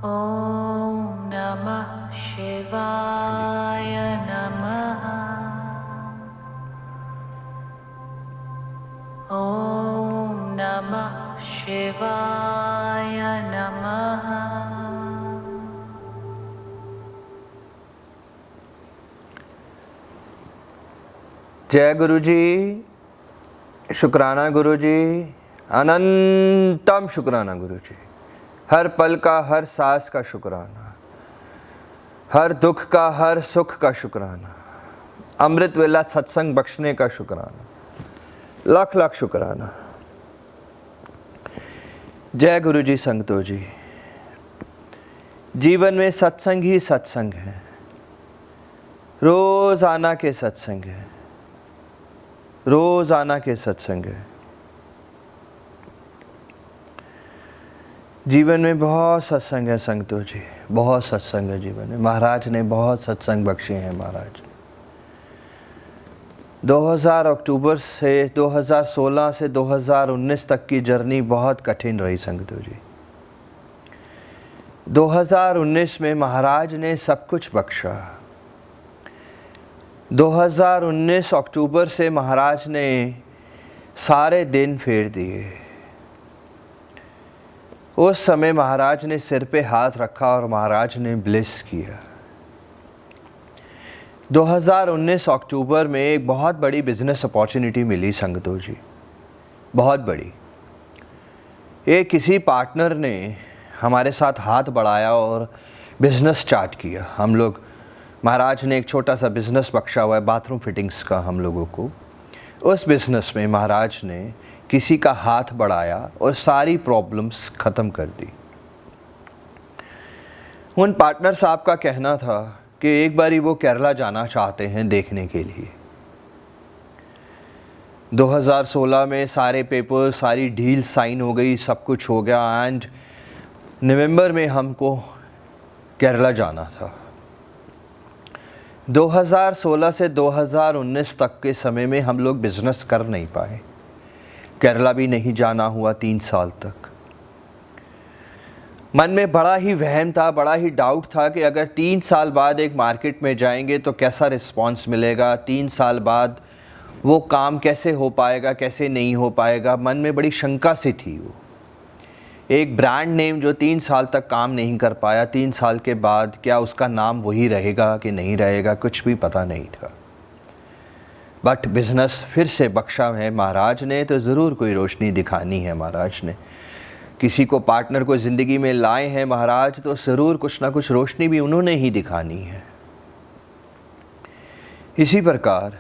ॐ नमः शिवाय नमः। ॐ नमः शिवाय नमः। जय गुरु जी, शुक्राना गुरु जी, अनंतम शुक्राना गुरु जी। हर पल का, हर सांस का शुक्राना, हर दुख का, हर सुख का शुक्राना, अमृत वेला सत्संग बख्शने का शुक्राना, लाख लाख शुक्राना। जय गुरु जी, संगतो जी। जीवन में सत्संग ही सत्संग है, रोजाना के सत्संग है, रोजाना के सत्संग है। जीवन में बहुत सत्संग है संगतो जी, बहुत सत्संग है जीवन में। महाराज ने बहुत सत्संग बख्शे हैं। महाराज 2000 अक्टूबर से 2016 से 2019 तक की जर्नी बहुत कठिन रही संगतो जी। 2019 में महाराज ने सब कुछ बख्शा। 2019 अक्टूबर से महाराज ने सारे दिन फेर दिए। उस समय महाराज ने सिर पे हाथ रखा और महाराज ने ब्लेस किया। 2019 अक्टूबर में एक बहुत बड़ी बिजनेस अपॉर्चुनिटी मिली संगतो जी, बहुत बड़ी। एक किसी पार्टनर ने हमारे साथ हाथ बढ़ाया और बिजनेस स्टार्ट किया। हम लोग, महाराज ने एक छोटा सा बिजनेस बख्शा हुआ है बाथरूम फिटिंग्स का हम लोगों को। उस बिजनेस में महाराज ने किसी का हाथ बढ़ाया और सारी प्रॉब्लम्स ख़त्म कर दी। उन पार्टनर साहब का कहना था कि एक बारी वो केरला जाना चाहते हैं देखने के लिए। 2016 में सारे पेपर, सारी डील साइन हो गई, सब कुछ हो गया एंड नवंबर में हमको केरला जाना था। 2016 से 2019 तक के समय में हम लोग बिजनेस कर नहीं पाए। केरला भी नहीं जाना हुआ 3 साल तक। मन में बड़ा ही वहम था, बड़ा ही डाउट था कि अगर 3 साल बाद एक मार्केट में जाएंगे तो कैसा रिस्पांस मिलेगा, 3 साल बाद वो काम कैसे हो पाएगा, कैसे नहीं हो पाएगा। मन में बड़ी शंका सी थी। वो एक ब्रांड नेम जो 3 साल तक काम नहीं कर पाया, 3 साल के बाद क्या उसका नाम वही रहेगा कि नहीं रहेगा, कुछ भी पता नहीं था। बट बिजनेस फिर से बख्शा है महाराज ने, तो ज़रूर कोई रोशनी दिखानी है महाराज ने। किसी को पार्टनर को ज़िंदगी में लाए हैं महाराज, तो ज़रूर कुछ ना कुछ रोशनी भी उन्होंने ही दिखानी है। इसी प्रकार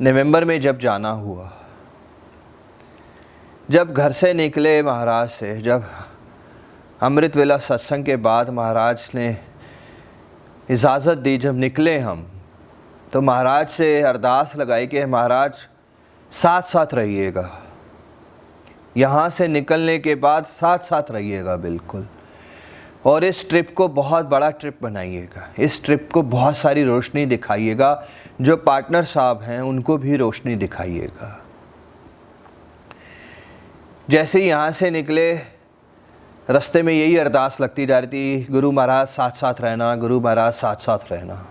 नवंबर में जब जाना हुआ, जब घर से निकले महाराज से, जब अमृत वेला सत्संग के बाद महाराज ने इजाज़त दी, जब निकले हम, तो महाराज से अरदास लगाई कि महाराज साथ साथ रहिएगा, यहाँ से निकलने के बाद साथ साथ रहिएगा बिल्कुल, और इस ट्रिप को बहुत बड़ा ट्रिप बनाइएगा, इस ट्रिप को बहुत सारी रोशनी दिखाइएगा, जो पार्टनर साहब हैं उनको भी रोशनी दिखाइएगा। जैसे ही यहाँ से निकले, रास्ते में यही अरदास लगती जा रही थी, गुरु महाराज साथ साथ रहना, गुरु महाराज साथ साथ रहना।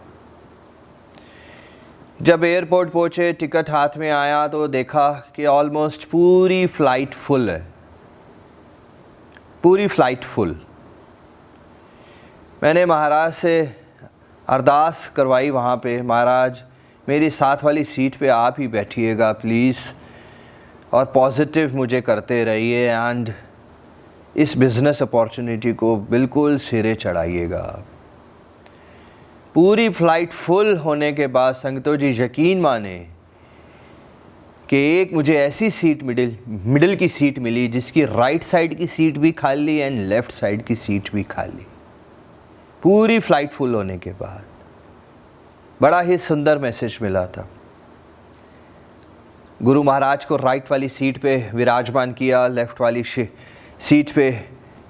जब एयरपोर्ट पहुँचे, टिकट हाथ में आया तो देखा कि ऑलमोस्ट पूरी फ़्लाइट फुल है, पूरी फ़्लाइट फुल। मैंने महाराज से अरदास करवाई वहाँ पे, महाराज मेरी साथ वाली सीट पे आप ही बैठिएगा प्लीज़, और पॉजिटिव मुझे करते रहिए एंड इस बिज़नेस अपॉर्चुनिटी को बिल्कुल सिरे चढ़ाइएगा आप। पूरी फ़्लाइट फुल होने के बाद संगतो जी यकीन माने कि एक मुझे ऐसी सीट मिडिल की सीट मिली जिसकी राइट साइड की सीट भी खाली एंड लेफ़्ट साइड की सीट भी खाली। पूरी फ़्लाइट फुल होने के बाद बड़ा ही सुंदर मैसेज मिला था। गुरु महाराज को राइट वाली सीट पे विराजमान किया, लेफ़्ट वाली सीट पे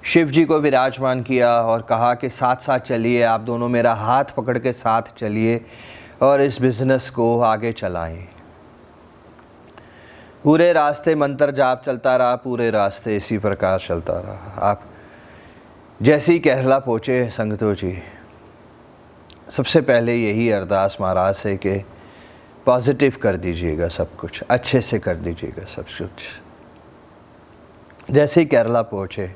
शिव जी को विराजमान किया और कहा कि साथ साथ चलिए, आप दोनों मेरा हाथ पकड़ के साथ चलिए और इस बिज़नेस को आगे चलाएं। पूरे रास्ते मंत्र जाप चलता रहा, पूरे रास्ते इसी प्रकार चलता रहा। आप जैसे ही केरला पहुँचे संगतो जी, सबसे पहले यही अरदास महाराज से कि पॉजिटिव कर दीजिएगा सब कुछ, अच्छे से कर दीजिएगा सब कुछ। जैसे ही केरला पहुँचे,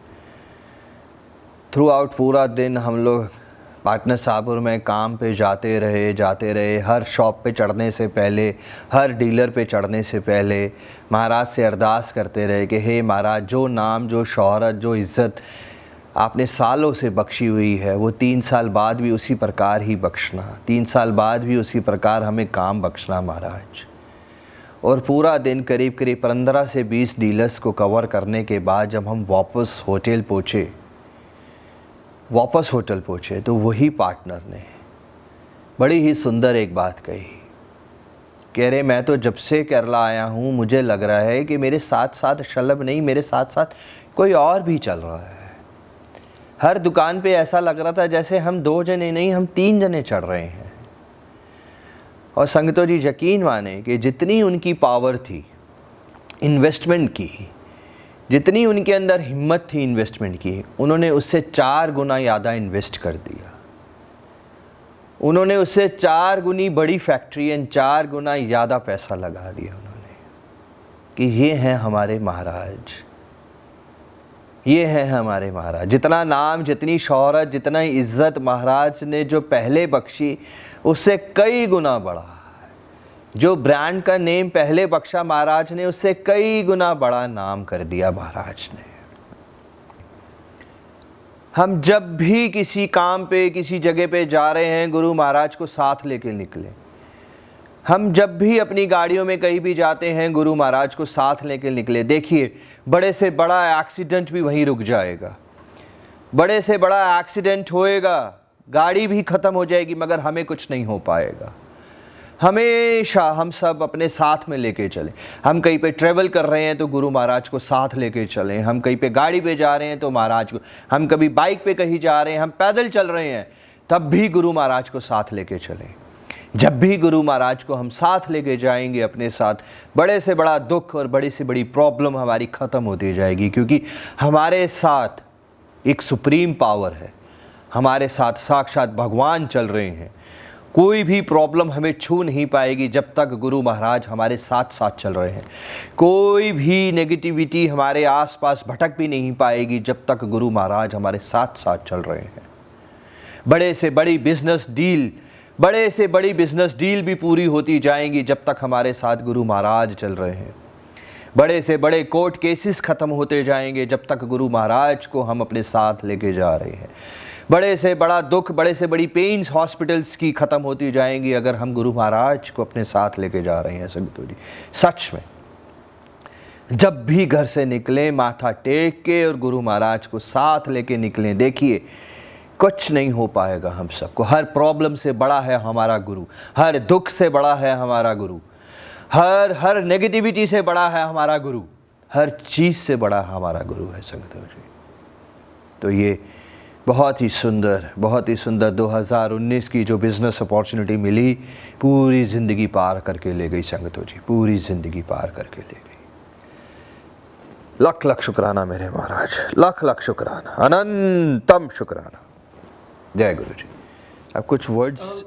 थ्रू आउट पूरा दिन हम लोग पार्टनर साहपुर में काम पे जाते रहे। हर शॉप पे चढ़ने से पहले, हर डीलर पे चढ़ने से पहले महाराज से अरदास करते रहे कि हे महाराज, जो नाम, जो शोहरत, जो इज़्ज़त आपने सालों से बख्शी हुई है, वो 3 साल बाद भी उसी प्रकार ही बख्शना, 3 साल बाद भी उसी प्रकार हमें काम बख्शना महाराज। और पूरा दिन करीब 15 से 20 डीलर्स को कवर करने के बाद जब हम वापस होटल पहुँचे तो वही पार्टनर ने बड़ी ही सुंदर एक बात कही। कह रहे, मैं तो जब से केरला आया हूँ मुझे लग रहा है कि मेरे साथ साथ शलभ नहीं, मेरे साथ साथ कोई और भी चल रहा है। हर दुकान पे ऐसा लग रहा था जैसे हम 2 जने नहीं, हम 3 जने चढ़ रहे हैं। और संगतो जी यकीन माने कि जितनी उनकी पावर थी इन्वेस्टमेंट की, जितनी उनके अंदर हिम्मत थी इन्वेस्टमेंट की, उन्होंने उससे 4 गुना ज़्यादा इन्वेस्ट कर दिया। उन्होंने उससे 4 गुनी बड़ी फैक्ट्री एंड 4 गुना ज़्यादा पैसा लगा दिया उन्होंने, कि ये हैं हमारे महाराज, ये हैं हमारे महाराज। जितना नाम, जितनी शोहरत, जितना इज़्ज़त महाराज ने जो पहले बख्शी, उससे कई गुना बड़ा। जो ब्रांड का नेम पहले बख्शा महाराज ने, उससे कई गुना बड़ा नाम कर दिया महाराज ने। हम जब भी किसी काम पे, किसी जगह पे जा रहे हैं, गुरु महाराज को साथ लेके निकले। हम जब भी अपनी गाड़ियों में कहीं भी जाते हैं, गुरु महाराज को साथ लेके निकले। देखिए, बड़े से बड़ा एक्सीडेंट भी वहीं रुक जाएगा, बड़े से बड़ा एक्सीडेंट होएगा, गाड़ी भी ख़त्म हो जाएगी, मगर हमें कुछ नहीं हो पाएगा। हमेशा हम सब अपने साथ में लेके चलें। हम कहीं पे ट्रैवल कर रहे हैं तो गुरु महाराज को साथ लेके चलें। हम कहीं पे गाड़ी पे जा रहे हैं तो महाराज को, हम कभी बाइक पे कहीं जा रहे हैं, हम पैदल चल रहे हैं, तब भी गुरु महाराज को साथ लेके चलें। जब भी गुरु महाराज को हम साथ लेके जाएंगे अपने साथ, बड़े से बड़ा दुख और बड़ी से बड़ी प्रॉब्लम हमारी ख़त्म होती जाएगी, क्योंकि हमारे साथ एक सुप्रीम पावर है, हमारे साथ साक्षात भगवान चल रहे हैं। कोई भी प्रॉब्लम हमें छू नहीं पाएगी जब तक गुरु महाराज हमारे साथ साथ चल रहे हैं। कोई भी नेगेटिविटी हमारे आसपास भटक भी नहीं पाएगी जब तक गुरु महाराज हमारे साथ साथ चल रहे हैं। बड़े से बड़ी बिजनेस डील भी पूरी होती जाएंगी जब तक हमारे साथ गुरु महाराज चल रहे हैं। बड़े से बड़े कोर्ट केसेस ख़त्म होते जाएंगे जब तक गुरु महाराज को हम अपने साथ लेके जा रहे हैं। बड़े से बड़ा दुख, बड़े से बड़ी पेन्स हॉस्पिटल्स की ख़त्म होती जाएंगी अगर हम गुरु महाराज को अपने साथ लेके जा रहे हैं। संगतो जी, सच में जब भी घर से निकलें, माथा टेक के और गुरु महाराज को साथ लेके निकलें। देखिए, कुछ नहीं हो पाएगा हम सबको। हर प्रॉब्लम से बड़ा है हमारा गुरु, हर दुख से बड़ा है हमारा गुरु, हर नेगेटिविटी से बड़ा है हमारा गुरु, हर चीज़ से बड़ा हमारा गुरु है। संगतो जी, तो ये बहुत ही सुंदर 2019 की जो बिज़नेस अपॉर्चुनिटी मिली, पूरी ज़िंदगी पार करके ले गई। संगतो जी, पूरी ज़िंदगी पार करके ले गई। लख लख शुक्राना मेरे महाराज, लख लख शुक्राना, अनंतम शुक्राना। जय गुरु जी। अब कुछ वर्ड्स